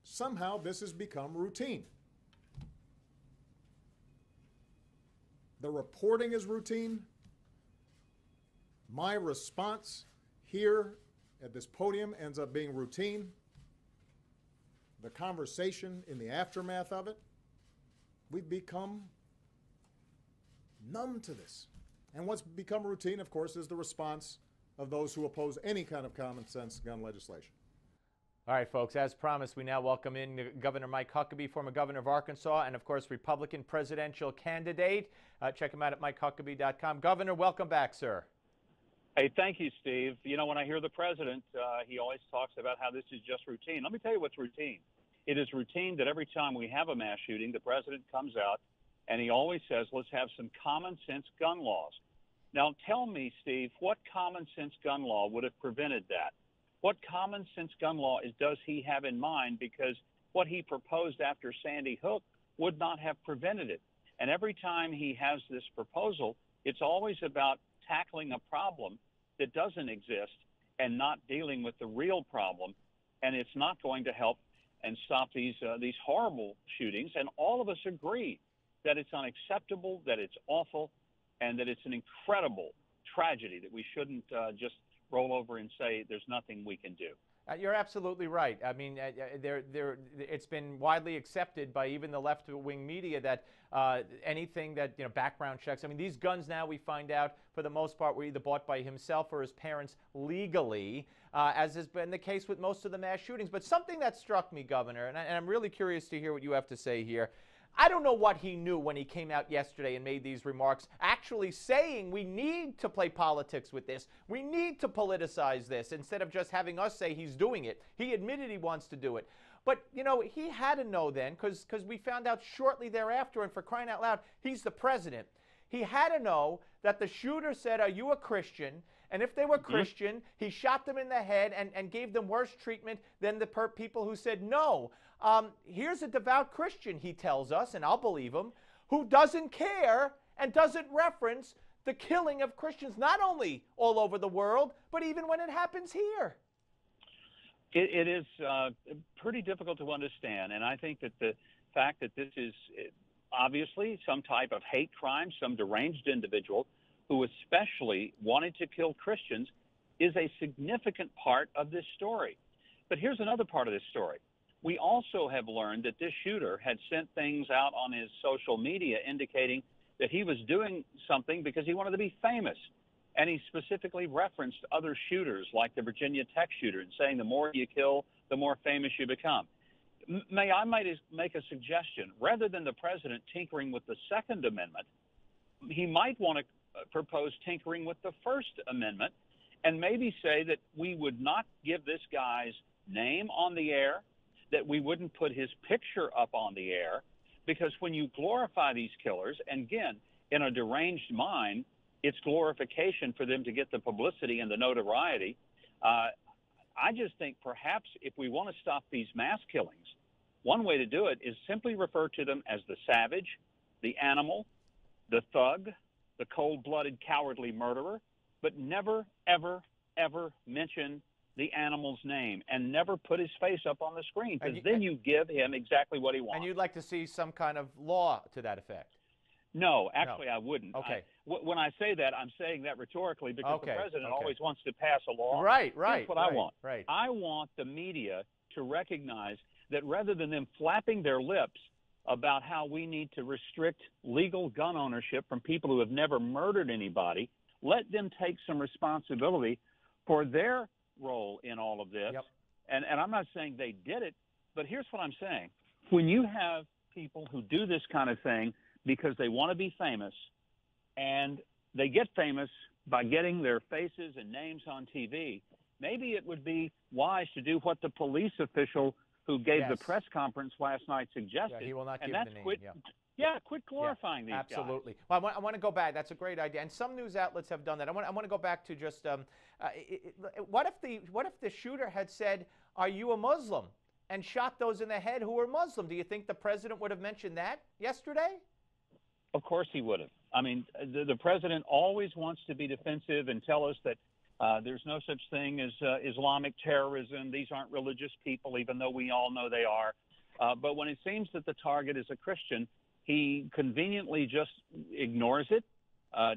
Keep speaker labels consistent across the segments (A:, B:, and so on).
A: Somehow this has become routine. The reporting is routine. My response here at this podium ends up being routine. The conversation in the aftermath of it, we've become numb to this. And what's become routine, of course, is the response of those who oppose any kind of common sense gun legislation.
B: All right, folks, as promised, we now welcome in Governor Mike Huckabee, former governor of Arkansas, and, of course, Republican presidential candidate. Check him out at MikeHuckabee.com. Governor, welcome back, sir.
C: Hey, thank you, Steve. You know, when I hear the president, he always talks about how this is just routine. Let me tell you what's routine. It is routine that every time we have a mass shooting, the president comes out and he always says, let's have some common sense gun laws. Now, tell me, Steve, what common sense gun law would have prevented that? What common sense gun law does he have in mind? Because what he proposed after Sandy Hook would not have prevented it. And every time he has this proposal, it's always about tackling a problem that doesn't exist and not dealing with the real problem. And it's not going to help and stop these horrible shootings. And all of us agree that it's unacceptable, that it's awful, and that it's an incredible tragedy that we shouldn't just roll over and say there's nothing we can do.
B: You're absolutely right. I mean, it's been widely accepted by even the left-wing media that anything that, background checks. I mean, these guns now we find out for the most part were either bought by himself or his parents legally, as has been the case with most of the mass shootings. But something that struck me, Governor, and I'm really curious to hear what you have to say here. I don't know what he knew when he came out yesterday and made these remarks, actually saying we need to play politics with this. We need to politicize this instead of just having us say he's doing it. He admitted he wants to do it. But, he had to know then, because we found out shortly thereafter, and for crying out loud, he's the president. He had to know that the shooter said, are you a Christian? And if they were Christian, he shot them in the head and gave them worse treatment than the people who said no. Here's a devout Christian, he tells us, and I'll believe him, who doesn't care and doesn't reference the killing of Christians, not only all over the world, but even when it happens here.
C: It is pretty difficult to understand, and I think that the fact that this is obviously some type of hate crime, some deranged individual who especially wanted to kill Christians is a significant part of this story. But here's another part of this story. We also have learned that this shooter had sent things out on his social media indicating that he was doing something because he wanted to be famous. And he specifically referenced other shooters like the Virginia Tech shooter and saying the more you kill, the more famous you become. May I make a suggestion? Rather than the president tinkering with the Second Amendment, he might want to propose tinkering with the First Amendment and maybe say that we would not give this guy's name on the air, that we wouldn't put his picture up on the air, because when you glorify these killers, and again, in a deranged mind, it's glorification for them to get the publicity and the notoriety. I just think perhaps if we want to stop these mass killings, one way to do it is simply refer to them as the savage, the animal, the thug, the cold-blooded, cowardly murderer, but never, ever, ever mention the animal's name and never put his face up on the screen, because then you give him exactly what he wants.
B: And you'd like to see some kind of law to that effect?
C: No, actually, I wouldn't.
B: Okay.
C: When I say that, I'm saying that rhetorically because the president always wants to pass a law.
B: Right.
C: Here's what I want.
B: Right.
C: I want the media to recognize that rather than them flapping their lips about how we need to restrict legal gun ownership from people who have never murdered anybody, let them take some responsibility for their role in all of this.
B: Yep.
C: And I'm not saying they did it, but here's what I'm saying. When you have people who do this kind of thing because they want to be famous, and they get famous by getting their faces and names on TV, maybe it would be wise to do what the police official who gave the press conference last night suggested.
B: Yeah, he will not give the name.
C: Quit glorifying these guys.
B: Absolutely. Well, I want to go back. That's a great idea, and some news outlets have done that. I want to go back to just what if the shooter had said, "Are you a Muslim?" and shot those in the head who were Muslim? Do you think the president would have mentioned that yesterday?
C: Of course he would have. I mean, the president always wants to be defensive and tell us that There's no such thing as Islamic terrorism. These aren't religious people, even though we all know they are. But when it seems that the target is a Christian, he conveniently just ignores it,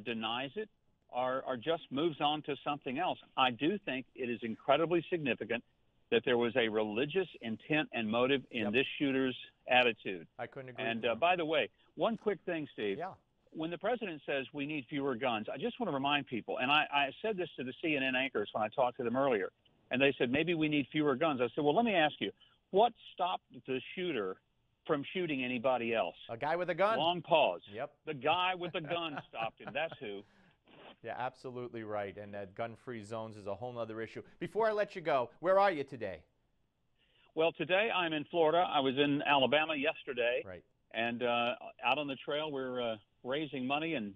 C: denies it, or just moves on to something else. I do think it is incredibly significant that there was a religious intent and motive in this shooter's attitude.
B: I couldn't agree
C: And
B: more.
C: by the way, one quick thing, Steve.
B: Yeah.
C: When the president says we need fewer guns, I just want to remind people, and I said this to the CNN anchors when I talked to them earlier, and they said maybe we need fewer guns. I said, well, let me ask you, what stopped the shooter from shooting anybody else?
B: A guy with a gun.
C: Long pause.
B: Yep.
C: The guy with the gun stopped him. That's who.
B: Yeah, absolutely right. And gun-free zones is a whole other issue. Before I let you go, where are you today?
C: Well, today I'm in Florida. I was in Alabama yesterday.
B: Right.
C: And out on the trail, we're raising money and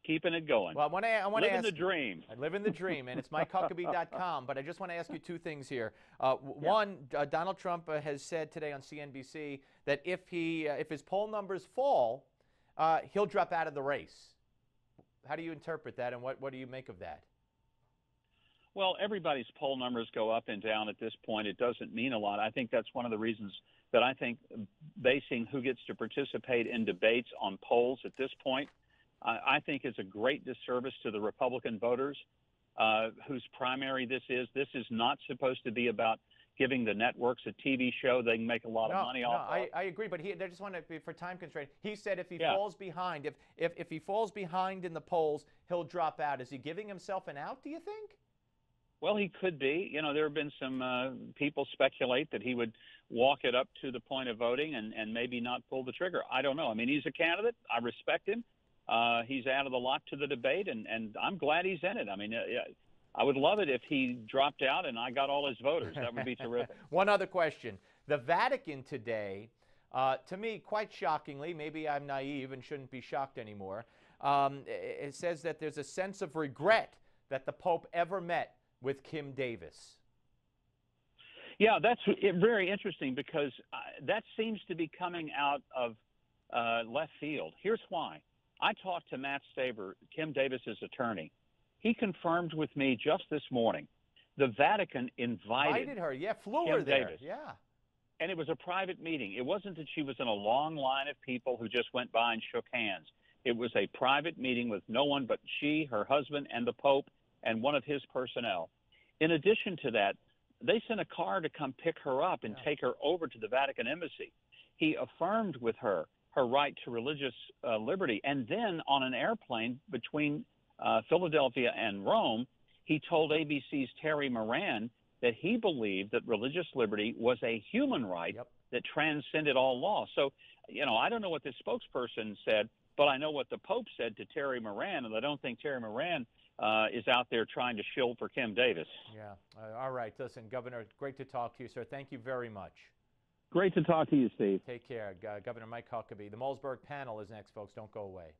C: keeping it going.
B: Well, I want to
C: Living
B: ask
C: the dream.
B: I live in the dream, and it's MikeHuckabee.com. But I just want to ask you two things here. One, Donald Trump has said today on CNBC that if his poll numbers fall, he'll drop out of the race. How do you interpret that, and what do you make of that?
C: Well, everybody's poll numbers go up and down at this point. It doesn't mean a lot. I think that's one of the reasons that I think basing who gets to participate in debates on polls at this point, I think is a great disservice to the Republican voters whose primary this is. This is not supposed to be about giving the networks a TV show they can make a lot of money off of.
B: I agree, but they just want to be for time constraint. He said if he falls behind, if he falls behind in the polls, he'll drop out. Is he giving himself an out, do you think?
C: Well, he could be. You know, there have been some people speculate that he would walk it up to the point of voting and maybe not pull the trigger. I don't know. I mean, he's a candidate. I respect him. He's added a lot to the debate, and I'm glad he's in it. I mean, I would love it if he dropped out and I got all his voters. That would be terrific.
B: One other question. The Vatican today, to me, quite shockingly, maybe I'm naive and shouldn't be shocked anymore, it says that there's a sense of regret that the Pope ever met with Kim Davis.
C: Yeah, that's very interesting because that seems to be coming out of left field. Here's why. I talked to Matt Staver, Kim Davis's attorney. He confirmed with me just this morning the Vatican invited
B: her. Yeah, flew
C: Kim
B: her there.
C: Davis.
B: Yeah.
C: And it was a private meeting. It wasn't that she was in a long line of people who just went by and shook hands. It was a private meeting with no one but she, her husband, and the Pope, and one of his personnel. In addition to that, they sent a car to come pick her up and take her over to the Vatican embassy. He affirmed with her right to religious liberty. And then on an airplane between Philadelphia and Rome, he told ABC's Terry Moran that he believed that religious liberty was a human right that transcended all law. So, you know, I don't know what this spokesperson said, but I know what the Pope said to Terry Moran, and I don't think Terry Moran is out there trying to shill for Kim Davis.
B: Yeah. All right. Listen, Governor, great to talk to you, sir. Thank you very much.
C: Great to talk to you, Steve.
B: Take care. Governor Mike Huckabee. The Malzberg panel is next, folks. Don't go away.